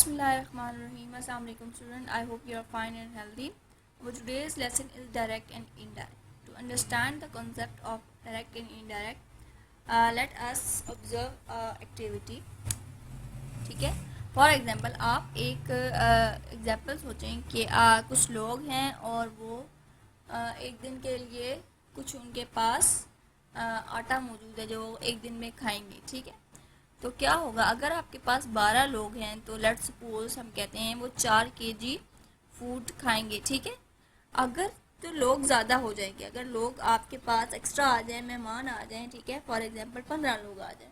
Bismillahirrahmanirrahim. Assalamu alaikum student. I hope you are fine and healthy. Our today's lesson is direct and indirect. To understand the concept of direct and indirect, let us observe activity. ठीक है. For example आप एक example सोचें कि कुछ लोग हैं और वो एक दिन के लिए कुछ उनके पास आटा मौजूद है जो एक दिन में खाएंगे. ठीक है. तो क्या होगा अगर आपके पास 12 लोग हैं तो लेट्स सपोज हम कहते हैं वो 4 kg फूड खाएंगे. ठीक है. अगर तो लोग ज़्यादा हो जाएंगे, अगर लोग आपके पास एक्स्ट्रा आ जाएं, मेहमान आ जाएं, ठीक है, फॉर एग्जांपल 15 लोग आ जाएं,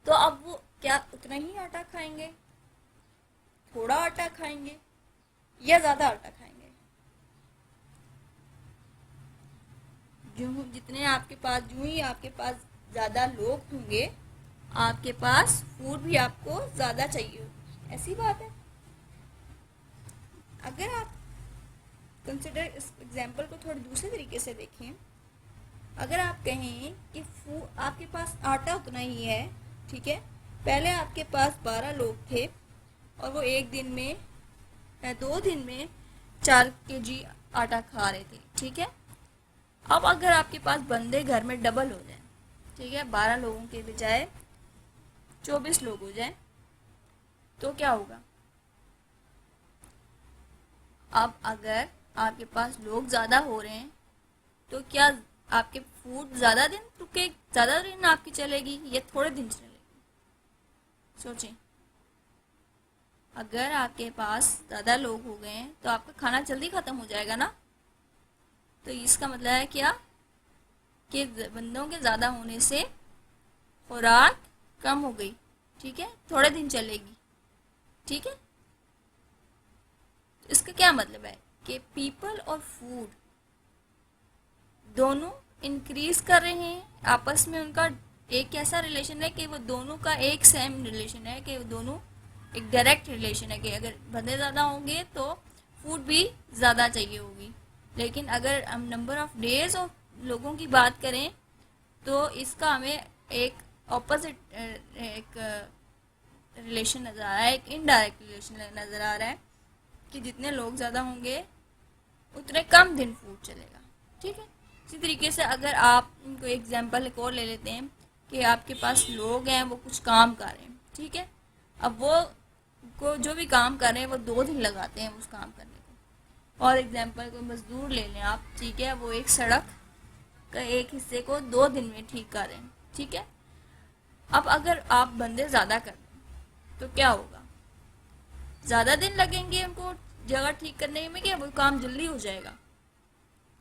तो अब वो क्या उतना ही आटा खाएंगे, थोड़ा आटा खाएंगे या ज़्यादा आटा खाएंगे? जो ही आपके पास ज़्यादा लोग होंगे आपके पास फूड भी आपको ज़्यादा चाहिए होगी. ऐसी बात है. अगर आप कंसिडर इस एग्जाम्पल को थोड़े दूसरे तरीके से देखें, अगर आप कहें कि आपके पास आटा उतना ही है, ठीक है, पहले आपके पास 12 लोग थे और वो एक दिन में 2 दिन में 4 kg आटा खा रहे थे. ठीक है. अब अगर आपके पास बंदे घर में डबल हो जाए, ठीक है, 12 लोगों के बजाय 24 लोग हो जाए, तो क्या होगा? अब अगर आपके पास लोग ज़्यादा हो रहे हैं तो क्या आपके फूड ज़्यादा दिन रुके, ज़्यादा दिन आपकी चलेगी या थोड़े दिन चलेगी? सोचें. अगर आपके पास ज़्यादा लोग हो गए हैं तो आपका खाना जल्दी ख़त्म हो जाएगा ना. तो इसका मतलब है क्या कि बंदों के ज़्यादा होने से खुराक कम हो गई. ठीक है, थोड़े दिन चलेगी. ठीक है. तो इसका क्या मतलब है कि पीपल और फूड दोनों इंक्रीज कर रहे हैं. आपस में उनका एक ऐसा रिलेशन है कि वो दोनों का एक सेम रिलेशन है, कि वो दोनों एक डायरेक्ट रिलेशन है कि अगर बंदे ज़्यादा होंगे तो फूड भी ज़्यादा चाहिए होगी. लेकिन अगर हम नंबर ऑफ डेज ऑफ लोगों की बात करें तो इसका हमें एक ऑपोजिट एक रिलेशन नज़र आ रहा है, एक इनडायरेक्ट रिलेशन नज़र आ रहा है कि जितने लोग ज़्यादा होंगे उतने कम दिन फूड चलेगा. ठीक है. इसी तरीके से अगर आप इनको एग्जांपल एक और ले लेते हैं कि आपके पास लोग हैं, वो कुछ काम कर रहे हैं. ठीक है. अब वो जो भी काम कर रहे हैं वो 2 दिन लगाते हैं उस काम करने को. फॉर एग्जांपल कोई मजदूर ले लें आप. ठीक है. वो एक सड़क का एक हिस्से को 2 दिन में ठीक कर रहे हैं. ठीक है. अब अगर आप बंदे ज़्यादा कर दें तो क्या होगा? ज़्यादा दिन लगेंगे उनको जगह ठीक करने में, क्या वो काम जल्दी हो जाएगा?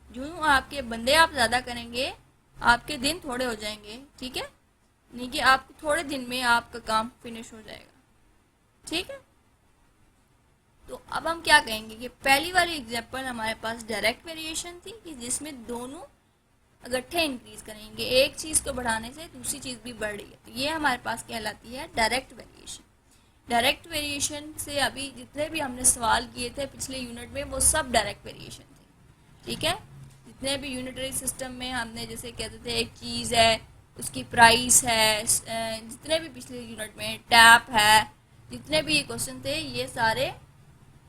जो आपके बंदे आप ज़्यादा करेंगे आपके दिन थोड़े हो जाएंगे. ठीक है. नहीं कि आप थोड़े दिन में आपका काम फिनिश हो जाएगा. ठीक है. तो अब हम क्या कहेंगे कि पहली वाली एग्जांपल हमारे पास डायरेक्ट वेरिएशन थी कि जिसमें दोनों इकट्ठे इंक्रीज करेंगे, एक चीज़ को बढ़ाने से दूसरी चीज़ भी बढ़ रही है, तो ये हमारे पास कहलाती है डायरेक्ट वेरिएशन. डायरेक्ट वेरिएशन से अभी जितने भी हमने सवाल किए थे पिछले यूनिट में वो सब डायरेक्ट वेरिएशन थे. ठीक है. जितने भी यूनिटरी सिस्टम में हमने जैसे कहते थे एक चीज़ है उसकी प्राइस है, जितने भी पिछले यूनिट में टैप है, जितने भी ये क्वेश्चन थे ये सारे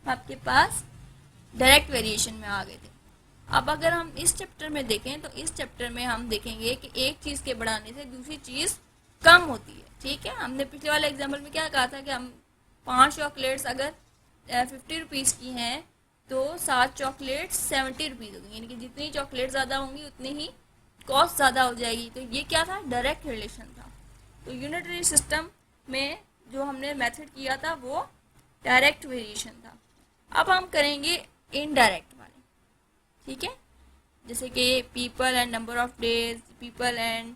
आपके पास डायरेक्ट वेरिएशन में आ गए थे. अब अगर हम इस चैप्टर में देखें तो इस चैप्टर में हम देखेंगे कि एक चीज़ के बढ़ाने से दूसरी चीज़ कम होती है. ठीक है. हमने पिछले वाले एग्जाम्पल में क्या कहा था कि हम 5 चॉकलेट्स अगर 50 रुपीज़ की हैं तो 7 चॉकलेट्स 70 रुपीज़ होगी, यानी कि जितनी चॉकलेट ज़्यादा होंगी उतनी ही कॉस्ट ज़्यादा हो जाएगी. तो ये क्या था? डायरेक्ट रिलेशन था. तो यूनिटरी सिस्टम में जो हमने मेथड किया था वो डायरेक्ट वेरिएशन था. अब हम करेंगे इनडायरेक्ट वाले. ठीक है. जैसे कि people and number of days, people and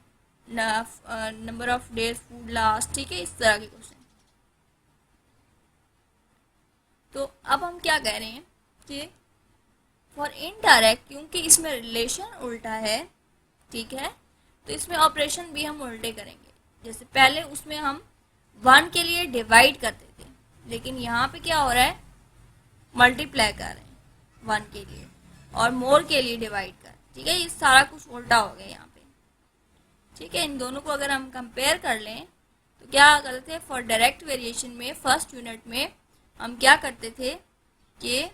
number of days food last. ठीक है. इस तरह के क्वेश्चन. तो अब हम क्या कह रहे हैं कि फॉर इनडायरेक्ट, क्योंकि इसमें रिलेशन उल्टा है, ठीक है, तो इसमें ऑपरेशन भी हम उल्टे करेंगे. जैसे पहले उसमें हम 1 के लिए डिवाइड करते थे, लेकिन यहाँ पे क्या हो रहा है? मल्टीप्लाई कर रहे हैं 1 के लिए और मोर के लिए डिवाइड कर. ठीक है. ये सारा कुछ उल्टा हो गया यहाँ पे. ठीक है. इन दोनों को अगर हम कंपेयर कर लें तो क्या करते थे? फॉर डायरेक्ट वेरिएशन में फर्स्ट यूनिट में हम क्या करते थे कि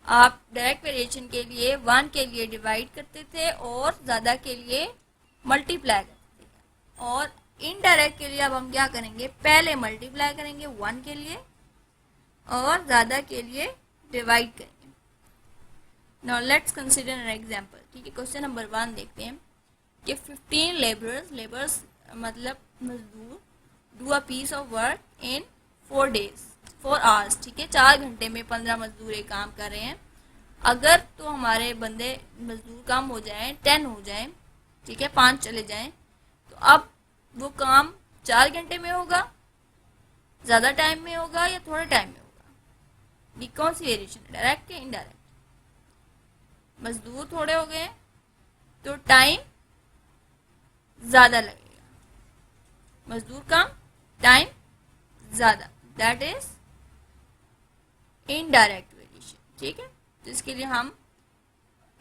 आप डायरेक्ट वेरिएशन के लिए 1 के लिए डिवाइड करते थे और ज़्यादा के लिए मल्टीप्लाई करते थे, और इनडायरेक्ट के लिए अब हम क्या करेंगे, पहले मल्टीप्लाई करेंगे 1 के लिए और ज़्यादा के लिए डिवाइड करेंगे। Now let's consider an example. ठीक है, क्वेश्चन नंबर 1 देखते हैं कि 15 लेबर्स मतलब मजदूर do a piece of work in 4 hours. ठीक है, 4 घंटे में 15 मजदूर एक काम कर रहे हैं। अगर तो हमारे बंदे मजदूर कम हो जाएं, 10 हो जाएं, ठीक है, 5 चले जाएं, तो अब वो काम 4 घंटे में होगा, ज़्यादा टाइम में होगा या थोड़े टाइम में होगा। ये कौन सी वेरिएशन है, डायरेक्ट या इनडायरेक्ट? मजदूर थोड़े हो गए तो टाइम ज़्यादा लगेगा, मजदूर कम टाइम ज़्यादा, दैट इज इनडायरेक्ट वेरिएशन। ठीक है, तो इसके लिए हम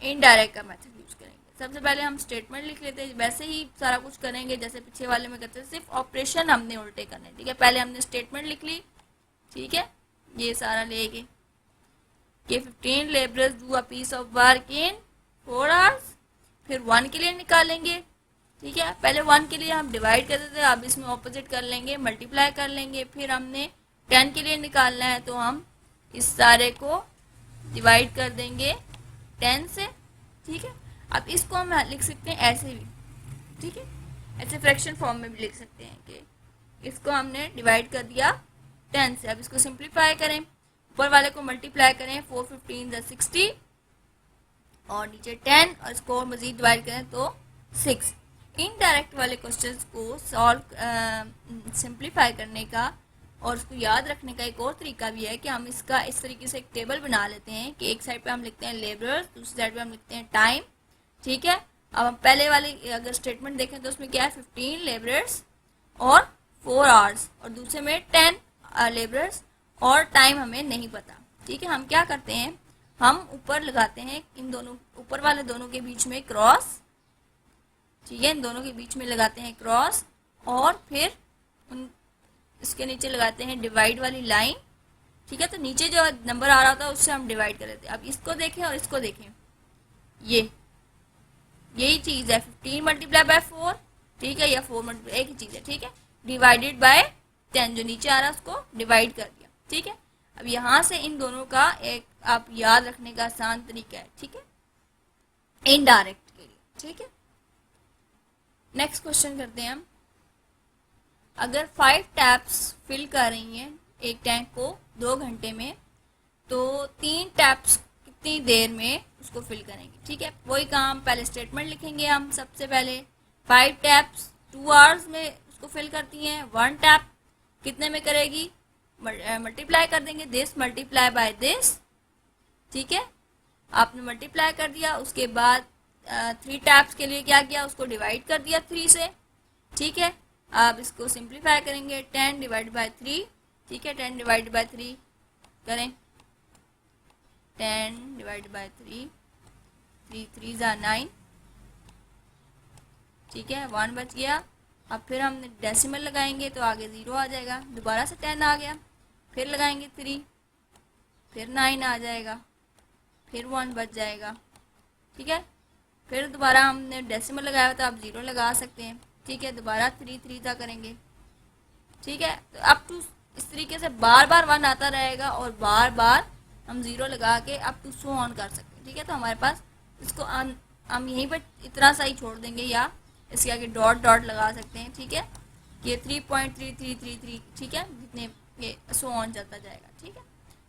इनडायरेक्ट का मेथड यूज करेंगे। सबसे पहले हम स्टेटमेंट लिख लेते हैं, वैसे ही सारा कुछ करेंगे जैसे पीछे वाले में करते हैं, सिर्फ ऑपरेशन हमने उल्टे करने। ठीक है, पहले हमने स्टेटमेंट लिख ली, ठीक है, ये सारा लेके कि 15 labourers do a piece of work in 4 hours, फिर 1 के लिए निकालेंगे। ठीक है, पहले 1 के लिए हम डिवाइड करते थे, अब इसमें ऑपोजिट कर लेंगे, मल्टीप्लाई कर लेंगे। फिर हमने 10 के लिए निकालना है तो हम इस सारे को डिवाइड कर देंगे 10 से। ठीक है, अब इसको हम लिख सकते हैं ऐसे भी, ठीक है, ऐसे फ्रैक्शन फॉर्म में भी लिख सकते हैं कि इसको हमने डिवाइड कर दिया 10 से। अब इसको सिंप्लीफाई करें, ऊपर वाले को मल्टीप्लाई करें, 4 15 60 और नीचे 10, और इसको मजीद डिवाइड करें तो 6। इनडायरेक्ट वाले क्वेश्चंस को सॉल्व सिंप्लीफाई करने का और उसको याद रखने का एक और तरीका भी है कि हम इसका इस तरीके से एक टेबल बना लेते हैं कि एक साइड पे हम लिखते हैं लेबरर्स, दूसरी साइड पे हम लिखते हैं टाइम। ठीक है, अब हम पहले वाली अगर स्टेटमेंट देखें तो उसमें क्या है, 15 लेबरर्स और 4 आवर्स, और दूसरे में 10 लेबरर्स और टाइम हमें नहीं पता। ठीक है, हम क्या करते हैं, हम ऊपर लगाते हैं इन दोनों, ऊपर वाले दोनों के बीच में क्रॉस। ठीक है, इन दोनों के बीच में लगाते हैं क्रॉस, और फिर उन इसके नीचे लगाते हैं डिवाइड वाली लाइन। ठीक है, तो नीचे जो नंबर आ रहा था उससे हम डिवाइड कर लेते हैं। अब इसको देखें और इसको देखें, यही चीज़ है, 15 मल्टीप्लाई बाय 4, ठीक है, या 4 मल्टीप्लाई, एक ही चीज़ है। ठीक है, डिवाइडेड बाय 10, जो नीचे आ रहा है उसको डिवाइड कर दिया। ठीक है, अब यहाँ से इन दोनों का एक आप याद रखने का आसान तरीका है। ठीक है, इनडायरेक्ट के लिए। ठीक है, नेक्स्ट क्वेश्चन करते हैं हम। अगर 5 टैप्स फिल कर रही हैं एक टैंक को 2 घंटे में, तो 3 टैप्स कितनी देर में उसको फिल करेंगे। ठीक है, वही काम, पहले स्टेटमेंट लिखेंगे हम। सबसे पहले 5 टैप्स 2 आवर्स में उसको फिल करती हैं, 1 टैप कितने में करेगी, मल्टीप्लाई कर देंगे, दिस मल्टीप्लाई बाय दिस। ठीक है, आपने मल्टीप्लाई कर दिया, उसके बाद 3 टैप्स के लिए क्या किया, उसको डिवाइड कर दिया 3 से। ठीक है, आप इसको सिंप्लीफाई करेंगे, 10 डिवाइड बाय 3। ठीक है, 10 डिवाइड बाय 3 करें, 10 डिवाइड बाय 3, 3 3 ज़ा 9। ठीक है, 1 बच गया। अब फिर हम डेसिमल लगाएंगे तो आगे 0 आ जाएगा, दोबारा से 10 आ गया, फिर लगाएंगे 3, फिर 9 आ जाएगा, फिर 1 बच जाएगा। ठीक है, फिर दोबारा हमने डेसिमल लगाया तो आप 0 लगा सकते हैं। ठीक है, दोबारा 3 3 ज़ा करेंगे। ठीक है, तो अप टू इस तरीके से बार बार 1 आता रहेगा और बार बार हम 0 लगा के अप टू सो ऑन कर सकते हैं। ठीक है, तो हमारे पास इसको हम यहीं पर इतना सा ही छोड़ देंगे या इसके आगे डॉट डॉट लगा सकते हैं। ठीक है, ये 3.3333, ठीक है, जितने ये सो ऑन चलता जाएगा। ठीक है,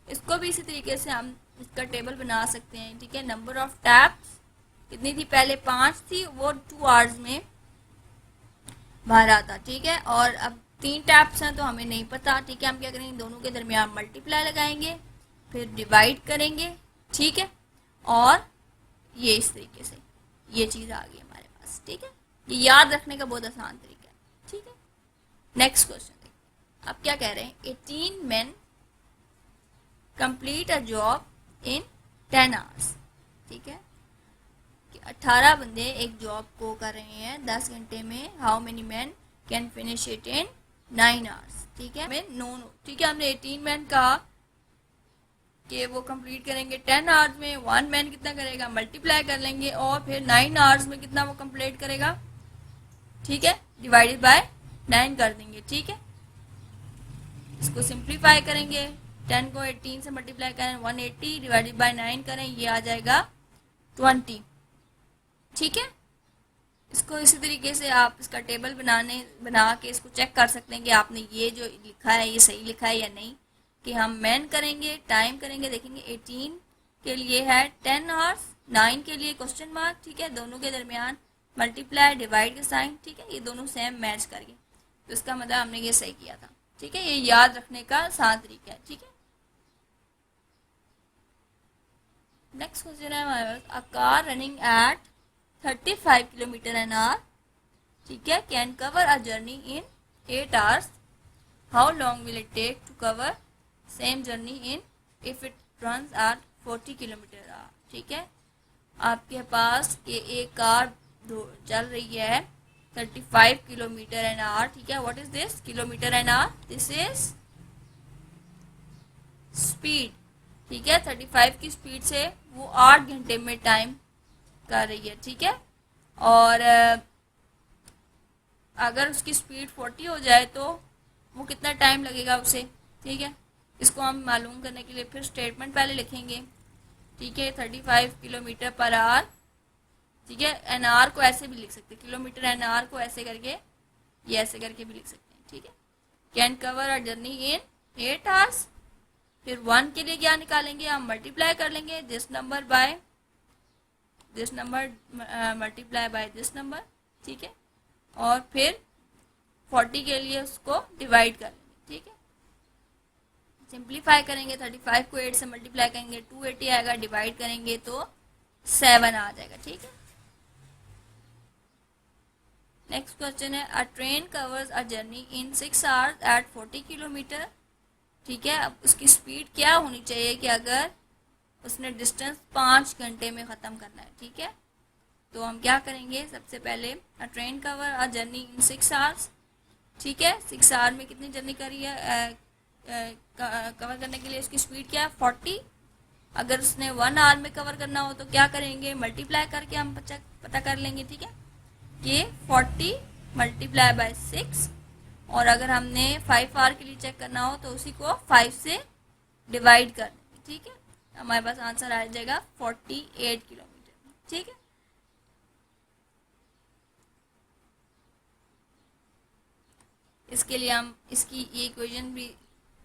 इसको भी इसी तरीके से हम इसका टेबल बना सकते हैं। ठीक है, नंबर ऑफ टैप्स कितनी थी, पहले 5 थी, वो 2 आवर्स में बाहर आता। ठीक है, और अब 3 टैप्स हैं तो हमें नहीं पता। ठीक है, हम क्या करेंगे, दोनों के दरमियान मल्टीप्लाई लगाएंगे, फिर डिवाइड करेंगे। ठीक है, और ये इस तरीके से ये चीज़ आ गई हमारे पास। ठीक है, ये याद रखने का बहुत आसान तरीका है। ठीक है, नेक्स्ट क्वेश्चन देखते हैं। अब क्या कह रहे हैं, 18 men complete a job in 10 hours. ठीक है, 18 बंदे एक जॉब को कर रहे हैं 10 घंटे में। How many man can finish it in 9 hours. ठीक है, हमें नो नो, ठीक है। हमने 18 मैन कहा कि वो कंप्लीट करेंगे 10 आवर्स में। 1 मैन कितना करेगा, मल्टीप्लाई कर लेंगे और फिर 9 आवर्स में कितना वो कंप्लीट करेगा, ठीक है, डिवाइडेड बाय 9 कर देंगे, ठीक है। इसको सिंप्लीफाई करेंगे, 10 को 18 से मल्टीप्लाई करें 180 डिवाइडेड बाय 9 करें, ये आ जाएगा 20, ठीक है। इसको इसी तरीके से आप इसका टेबल बना के इसको चेक कर सकते हैं कि आपने ये जो लिखा है ये सही लिखा है या नहीं। कि हम मैन करेंगे, टाइम करेंगे, देखेंगे 18 के लिए है 10 आवर्स, 9 के लिए क्वेश्चन मार्क, ठीक है, दोनों के दरमियान मल्टीप्लाई डिवाइड का साइन, ठीक है, ये दोनों सेम मैच कर गए, तो इसका मतलब हमने ये सही किया था, ठीक है। ये याद रखने का आसान तरीका है, ठीक है। नेक्स्ट क्वेश्चन है हमारे पास, a car running at 35 kilometre an hour, ठीक है, can cover a journey in 8 hours, how long will it take to cover same journey in if it runs at 40 kilometre hour, ठीक है। आपके पास ये एक कार चल रही है 35 किलोमीटर एन आवर, ठीक है। What is this, kilometre an our, this is speed, ठीक है। 35 की स्पीड से वो 8 घंटे में टाइम कर रही है, ठीक है। और अगर उसकी स्पीड 40 हो जाए तो वो कितना टाइम लगेगा उसे, ठीक है। इसको हम मालूम करने के लिए फिर स्टेटमेंट पहले लिखेंगे, ठीक है। 35 किलोमीटर पर आवर, ठीक है, एन आवर को ऐसे भी लिख सकते हैं, किलोमीटर एन आवर को ऐसे करके ये ऐसे करके भी लिख सकते हैं, ठीक है। Can cover a journey in 8 hours, फिर 1 के लिए क्या निकालेंगे, हम मल्टीप्लाई कर लेंगे this number by this number, multiply by this number, ठीक है। और फिर 40 के लिए उसको डिवाइड कर लेंगे, ठीक है। सिंप्लीफाई करेंगे, 35 को 8 से मल्टीप्लाई करेंगे 280 आएगा, डिवाइड करेंगे तो 7 आ जाएगा, ठीक है। नेक्स्ट क्वेश्चन है, a train covers a journey in 6 hours at 40 kilometre, ठीक है। अब उसकी स्पीड क्या होनी चाहिए कि अगर उसने डिस्टेंस 5 घंटे में ख़त्म करना है, ठीक है। तो हम क्या करेंगे, सबसे पहले अ train cover a journey in 6 hours, ठीक है। 6 आवर में कितनी जर्नी करी है, कवर करने के लिए उसकी स्पीड क्या है 40। अगर उसने 1 आवर में कवर करना हो तो क्या करेंगे, मल्टीप्लाई करके हम पता कर लेंगे, ठीक है, कि 40 मल्टीप्लाई बाय 6। और अगर हमने 5 आवर के लिए चेक करना हो तो उसी को 5 से डिवाइड कर देंगे, ठीक है। हमारे पास आंसर आ जाएगा 48 किलोमीटर, ठीक है। इसके लिए हम इसकी ये इक्वेशन भी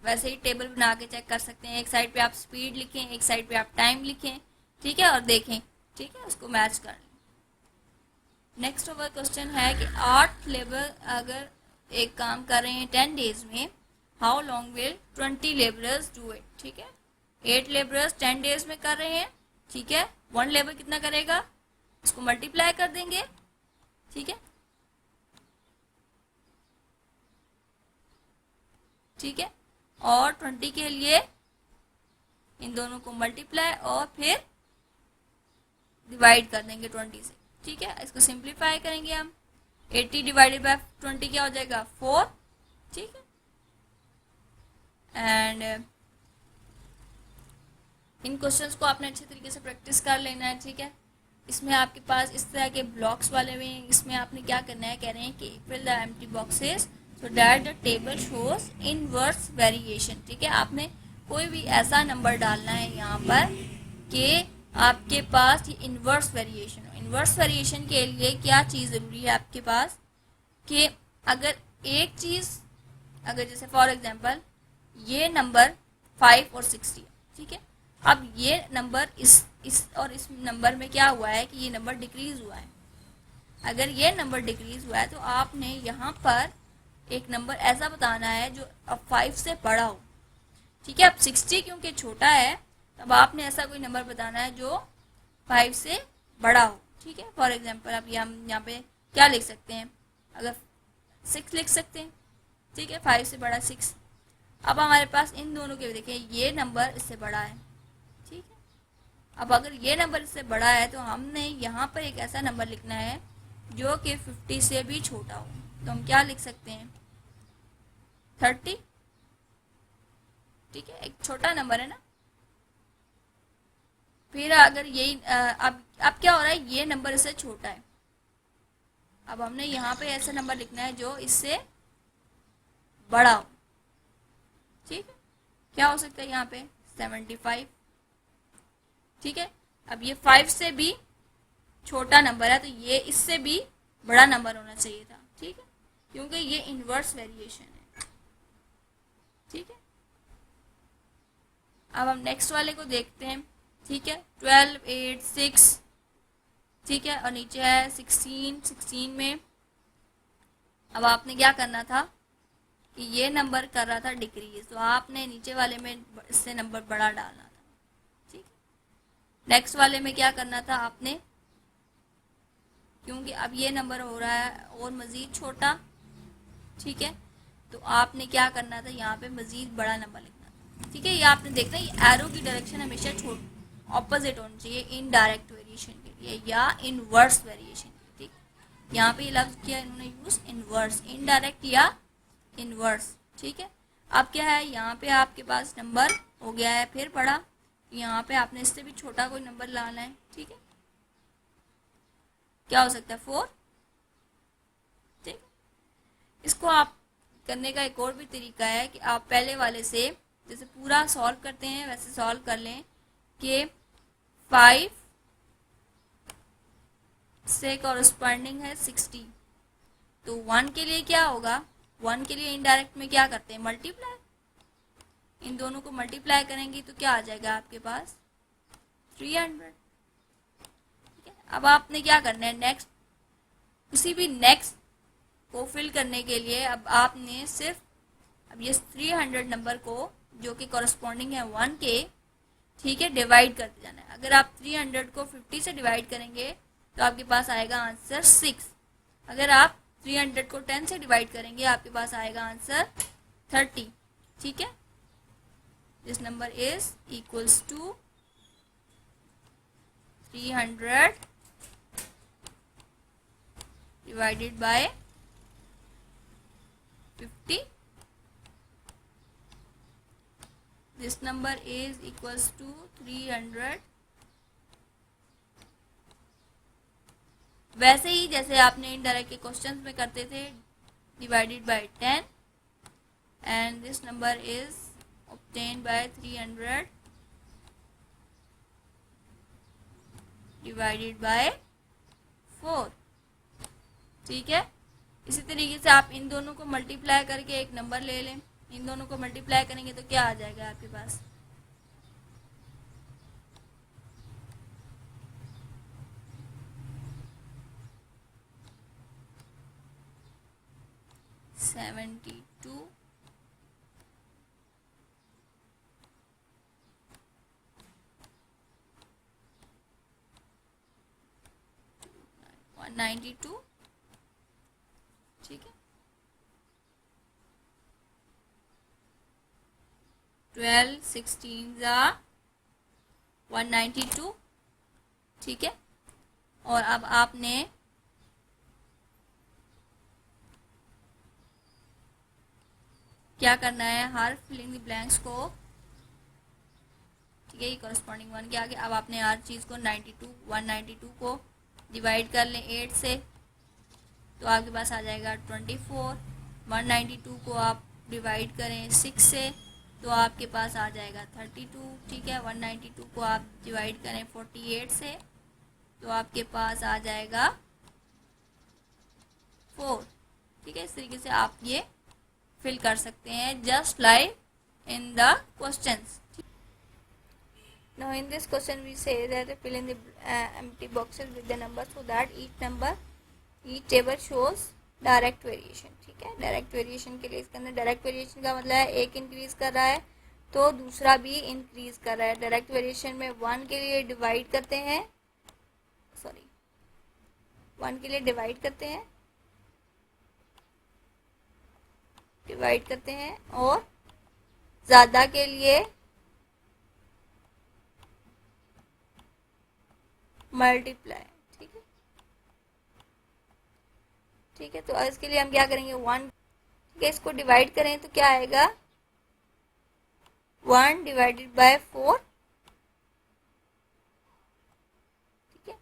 वैसे ही टेबल बना के चेक कर सकते हैं। एक साइड पे आप स्पीड लिखें, एक साइड पे आप टाइम लिखें, ठीक है, और देखें, ठीक है, उसको मैच कर लें। नेक्स्ट ओवर क्वेश्चन है कि 8 लेबर अगर एक काम कर रहे हैं 10 डेज में, how long will 20 labourers do it, ठीक है। 8 लेबरर्स 10 डेज में कर रहे हैं, ठीक है। 1 लेबर कितना करेगा, इसको मल्टीप्लाई कर देंगे, ठीक है, ठीक है। और 20 के लिए इन दोनों को मल्टीप्लाई और फिर डिवाइड कर देंगे 20 से, ठीक है। इसको सिंप्लीफाई करेंगे हम, 80 डिवाइडेड बाय 20 क्या हो जाएगा 4, ठीक है। एंड इन क्वेश्चंस को आपने अच्छे तरीके से प्रैक्टिस कर लेना है, ठीक है। इसमें आपके पास इस तरह के ब्लॉक्स वाले में, इसमें आपने क्या करना है, कह रहे हैं कि fill the empty boxes so that the table shows inverse variation, ठीक है। आपने कोई भी ऐसा नंबर डालना है यहाँ पर कि आपके पास ये इनवर्स वेरिएशन हो। इनवर्स वेरिएशन के लिए क्या चीज़ ज़रूरी है आपके पास, कि अगर एक चीज़, अगर जैसे फॉर एग्जांपल ये नंबर 5 और 60 है, ठीक है। अब ये नंबर इस नंबर में क्या हुआ है कि ये नंबर डिक्रीज हुआ है। अगर ये नंबर डिक्रीज हुआ है तो आपने यहाँ पर एक नंबर ऐसा बताना है जो अब 5 से बड़ा हो, ठीक है। अब 60 क्योंकि छोटा है, तब आपने ऐसा कोई नंबर बताना है जो 5 से बड़ा हो, ठीक है। फॉर एग्जांपल अब हम यहाँ पे क्या लिख सकते हैं, अगर 6 लिख सकते हैं, ठीक है, 5 से बड़ा 6। अब हमारे पास इन दोनों के देखें, ये नंबर इससे बड़ा है, ठीक है। अब अगर ये नंबर इससे बड़ा है तो हमने यहाँ पर एक ऐसा नंबर लिखना है जो कि 50 से भी छोटा हो। तो हम क्या लिख सकते हैं, 30, ठीक है, एक छोटा नंबर है ना। फिर अगर यही अब क्या हो रहा है, ये नंबर इससे छोटा है। अब हमने यहाँ पे ऐसा नंबर लिखना है जो इससे बड़ा हो, ठीक है। क्या हो सकता है यहाँ पे 75, ठीक है। अब ये 5 से भी छोटा नंबर है, तो ये इससे भी बड़ा नंबर होना चाहिए था, ठीक है, क्योंकि ये इनवर्स वेरिएशन है, ठीक है। अब हम नेक्स्ट वाले को देखते हैं, ठीक है। 12, 8, 6, ठीक है, और नीचे है 16, 16 में अब आपने क्या करना था कि ये नंबर कर रहा था डिक्रीज, तो आपने नीचे वाले में इससे नंबर बड़ा डालना था, ठीक है। नेक्स्ट वाले में क्या करना था आपने, क्योंकि अब ये नंबर हो रहा है और मज़ीद छोटा, ठीक है, तो आपने क्या करना था, यहाँ पे मज़ीद बड़ा नंबर लिखना था, ठीक है। ये आपने देखना, ये एरो की डायरेक्शन हमेशा ऑपोजिट होनी चाहिए इनडायरेक्ट वेरिएशन के लिए या इनवर्स वेरिएशन के लिए, ठीक। यहाँ पे ये लफ्ज़ किया इन्होंने यूज़ इनवर्स, इनडायरेक्ट या इनवर्स, ठीक है। अब क्या है, यहाँ पे आपके पास नंबर हो गया है फिर बड़ा, यहाँ पे आपने इससे भी छोटा कोई नंबर लाना है, ठीक है। क्या हो सकता है 4, ठीक। इसको आप करने का एक और भी तरीका है कि आप पहले वाले से जैसे पूरा सॉल्व करते हैं वैसे सॉल्व कर लें कि 5 से कॉरस्पॉन्डिंग है 60, तो 1 के लिए क्या होगा, 1 के लिए इनडायरेक्ट में क्या करते हैं मल्टीप्लाई, इन दोनों को मल्टीप्लाई करेंगे तो क्या आ जाएगा आपके पास 300, ठीक है। अब आपने क्या करना है, नेक्स्ट किसी भी नेक्स्ट को फिल करने के लिए अब आपने सिर्फ अब ये 300 नंबर को जो कि कॉरस्पॉन्डिंग है 1 के, ठीक है, डिवाइड करते जाना है। अगर आप 300 को 50 से डिवाइड करेंगे तो आपके पास आएगा आंसर 6। अगर आप 300 को 10 से डिवाइड करेंगे आपके पास आएगा आंसर 30, ठीक है। This number is equals to 300 divided by 50. This number is equals to 300. वैसे ही जैसे आपने इनडायरेक्ट के क्वेश्चंस में करते थे, divided by 10 and this number is obtained by 300 divided by 4, ठीक है। इसी तरीके से आप इन दोनों को मल्टीप्लाई करके एक नंबर ले लें, इन दोनों को मल्टीप्लाई करेंगे तो क्या आ जाएगा आपके पास 72 192, ठीक है। 12 16 192, ठीक है। और अब आपने क्या करना है, हर फिलिंग द ब्लैंक्स को, ठीक है, ये कॉरस्पॉन्डिंग 1 के आगे अब आपने हर चीज़ को 192 को डिवाइड कर लें 8 से तो आपके पास आ जाएगा 24। 192 को आप डिवाइड करें 6 से तो आपके पास आ जाएगा 32, ठीक है। 192 को आप डिवाइड करें 48 से तो आपके पास आ जाएगा 4, ठीक है। इस तरीके से आप ये फिल कर सकते हैं just like in the questions. Now in this question we say that fill in the empty boxes with the number so that each table shows direct variation, ठीक है। डायरेक्ट वेरिएशन के लिए इसके अंदर डायरेक्ट वेरिएशन का मतलब है एक इंक्रीज कर रहा है तो दूसरा भी इंक्रीज कर रहा है। डायरेक्ट वेरिएशन में 1 के लिए डिवाइड करते हैं, 1 के लिए डिवाइड करते हैं और ज़्यादा के लिए मल्टीप्लाई, ठीक है। तो इसके लिए हम क्या करेंगे 1, ठीक है, इसको डिवाइड करें तो क्या आएगा, 1 डिवाइडेड बाय 4, ठीक है,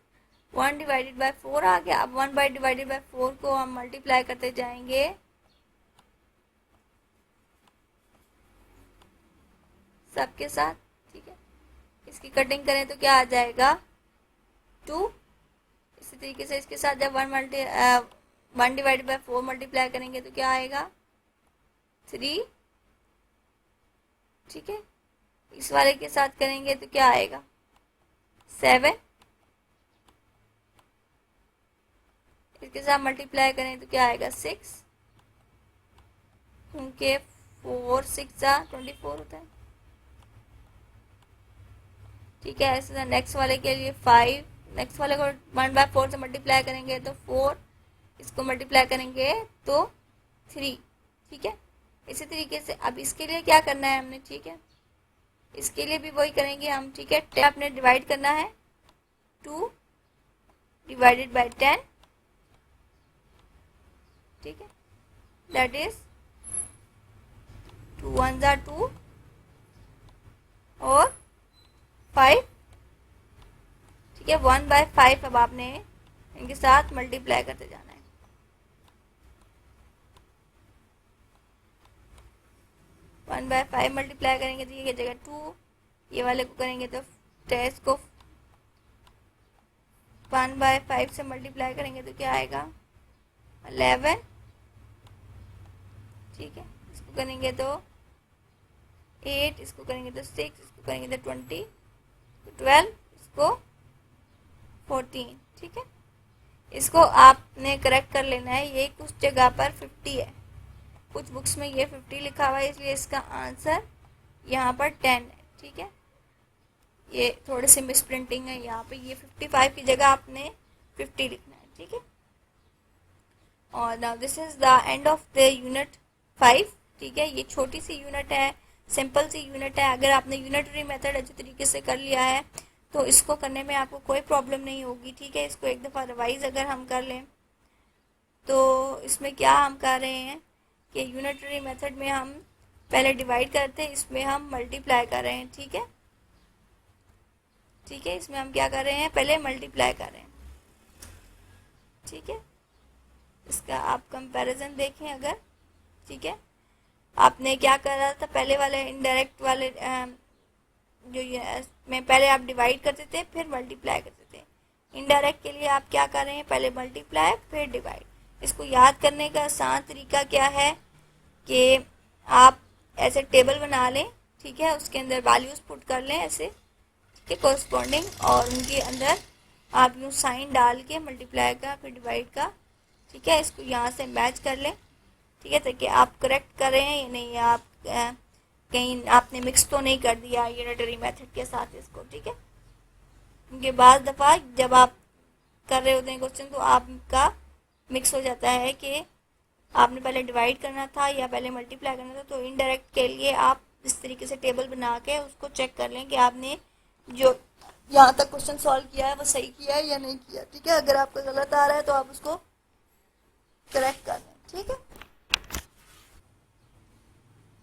1 डिवाइडेड बाय 4 आ गया। अब 1 बाय डिवाइडेड बाय 4 को हम मल्टीप्लाई करते जाएंगे सबके साथ, ठीक है। इसकी कटिंग करें तो क्या आ जाएगा, 2। इसी तरीके से इसके साथ जब 1 डिवाइडेड बाय 4 मल्टीप्लाई करेंगे तो क्या आएगा, 3, ठीक है। इस वाले के साथ करेंगे तो क्या आएगा, 7। इसके साथ मल्टीप्लाई करें तो क्या आएगा, 6, क्योंकि 4 6 24 होता है, ठीक है। ऐसे नेक्स्ट वाले के लिए 5, नेक्स्ट वाले को 1 बाय 4 से मल्टीप्लाई करेंगे तो 4, इसको मल्टीप्लाई करेंगे तो 3, ठीक है। इसी तरीके से अब इसके लिए क्या करना है हमने, ठीक है, इसके लिए भी वही करेंगे हम, ठीक है। आपने डिवाइड करना है, 2 डिवाइडेड बाय 10, ठीक है, दैट इज 2 1 2 और 5, ठीक है। 1 बाय 5 अब आपने इनके साथ मल्टीप्लाई करते जाना है, 1 बाय 5 मल्टीप्लाई करेंगे तो ये जगह 2, ये वाले को करेंगे तो टेस्ट को 1 बाय 5 से मल्टीप्लाई करेंगे तो क्या आएगा, 11, ठीक है। इसको करेंगे तो 8, इसको करेंगे तो 6, इसको करेंगे तो 20, 12, इसको 14, ठीक है। इसको आपने करेक्ट कर लेना है, ये कुछ जगह पर 50 है, कुछ बुक्स में ये 50 लिखा हुआ है, इसलिए इसका आंसर यहाँ पर 10 है, ठीक है। ये थोड़ी सी मिस प्रिंटिंग है, यहाँ पे ये 55 की जगह आपने 50 लिखना है, ठीक है। और now this is the end of the unit 5, ठीक है। ये छोटी सी यूनिट है, सिंपल सी यूनिट है। अगर आपने यूनिटरी मेथड अच्छे तरीके से कर लिया है तो इसको करने में आपको कोई प्रॉब्लम नहीं होगी, ठीक है। इसको एक दफ़ा रिवाइज अगर हम कर लें तो इसमें क्या हम कर रहे हैं कि यूनिटरी मेथड में हम पहले डिवाइड करते हैं, इसमें हम मल्टीप्लाई कर रहे हैं, ठीक है, ठीक है। इसमें हम क्या कर रहे हैं, पहले मल्टीप्लाई कर रहे हैं, ठीक है। इसका आप कंपैरिजन देखें अगर, ठीक है। आपने क्या करा था, पहले वाले इनडायरेक्ट वाले जो में पहले आप डिवाइड करते थे फिर मल्टीप्लाई करते थे। इनडायरेक्ट के लिए आप क्या कर रहे हैं, पहले मल्टीप्लाई फिर डिवाइड। इसको याद करने का आसान तरीका क्या है कि आप ऐसे टेबल बना लें, ठीक है, उसके अंदर वैल्यूज़ पुट कर लें ऐसे, ठीक है, कोरस्पॉन्डिंग, और उनके अंदर आप यूँ साइन डाल के मल्टीप्लाई का फिर डिवाइड का, ठीक है, इसको यहाँ से मैच कर लें, ठीक है, ताकि आप करेक्ट कर रहे हैं या नहीं, आप कहीं आपने मिक्स तो नहीं कर दिया यूनिटरी मेथड के साथ इसको, ठीक है। क्योंकि बाद दफ़ा जब आप कर रहे होते हैं क्वेश्चन तो आपका मिक्स हो जाता है कि आपने पहले डिवाइड करना था या पहले मल्टीप्लाई करना था। तो इनडायरेक्ट के लिए आप इस तरीके से टेबल बना के उसको चेक कर लें कि आपने जो यहाँ तक क्वेश्चन सॉल्व किया है वो सही किया है या नहीं किया, ठीक है। अगर आपको गलत आ रहा है तो आप उसको करेक्ट कर लें, ठीक है।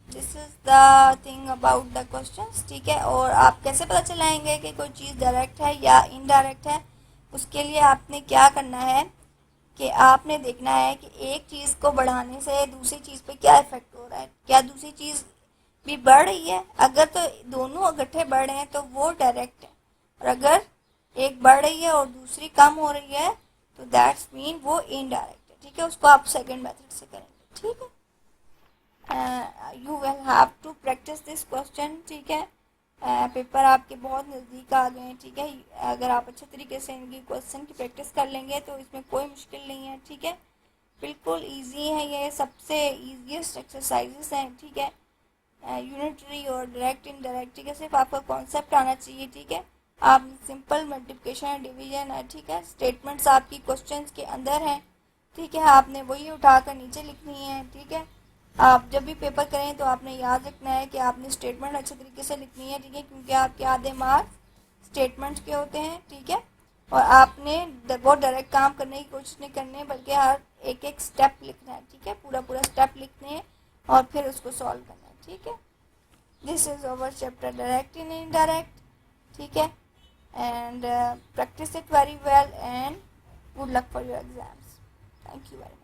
This is the thing about the questions, ठीक है। और आप कैसे पता चलाएंगे कि कोई चीज़ डायरेक्ट है या इनडायरेक्ट है, उसके लिए आपने क्या करना है कि आपने देखना है कि एक चीज़ को बढ़ाने से दूसरी चीज़ पे क्या इफेक्ट हो रहा है, क्या दूसरी चीज़ भी बढ़ रही है। अगर तो दोनों इकट्ठे बढ़ रहे हैं तो वो डायरेक्ट है, और अगर एक बढ़ रही है और दूसरी कम हो रही है तो दैट्स मीन वो इनडायरेक्ट है, ठीक है। उसको आप सेकंड मेथड से करेंगे, ठीक है। You will have to practice this question, ठीक है। पेपर आपके बहुत नज़दीक आ गए हैं, ठीक है। अगर आप अच्छे तरीके से इनकी क्वेश्चन की प्रैक्टिस कर लेंगे तो इसमें कोई मुश्किल नहीं है, ठीक है। बिल्कुल इजी है, ये सबसे ईजीएस्ट एक्सरसाइजेस हैं, ठीक है। यूनिटरी और डायरेक्ट इनडायरेक्ट, ठीक है, सिर्फ आपका कॉन्सेप्ट आना चाहिए, ठीक है। आप सिंपल मल्टीप्लिकेशन डिवीजन है, ठीक है, स्टेटमेंट्स आपकी क्वेश्चंस के अंदर हैं, ठीक है, आपने वही उठाकर नीचे लिखनी है, ठीक है। आप जब भी पेपर करें तो आपने याद रखना है कि आपने स्टेटमेंट अच्छे तरीके से लिखनी है, ठीक है, क्योंकि आपके आधे मार्क्स स्टेटमेंट्स के होते हैं, ठीक है। और आपने बहुत डायरेक्ट काम करने की कोशिश नहीं करनी, बल्कि हर एक एक स्टेप लिखना है, ठीक है, पूरा पूरा स्टेप लिखने हैं और फिर उसको सॉल्व करना है, ठीक है। This is our chapter direct and indirect, ठीक है, and practice it very well and good luck for your exams. Thank you very much.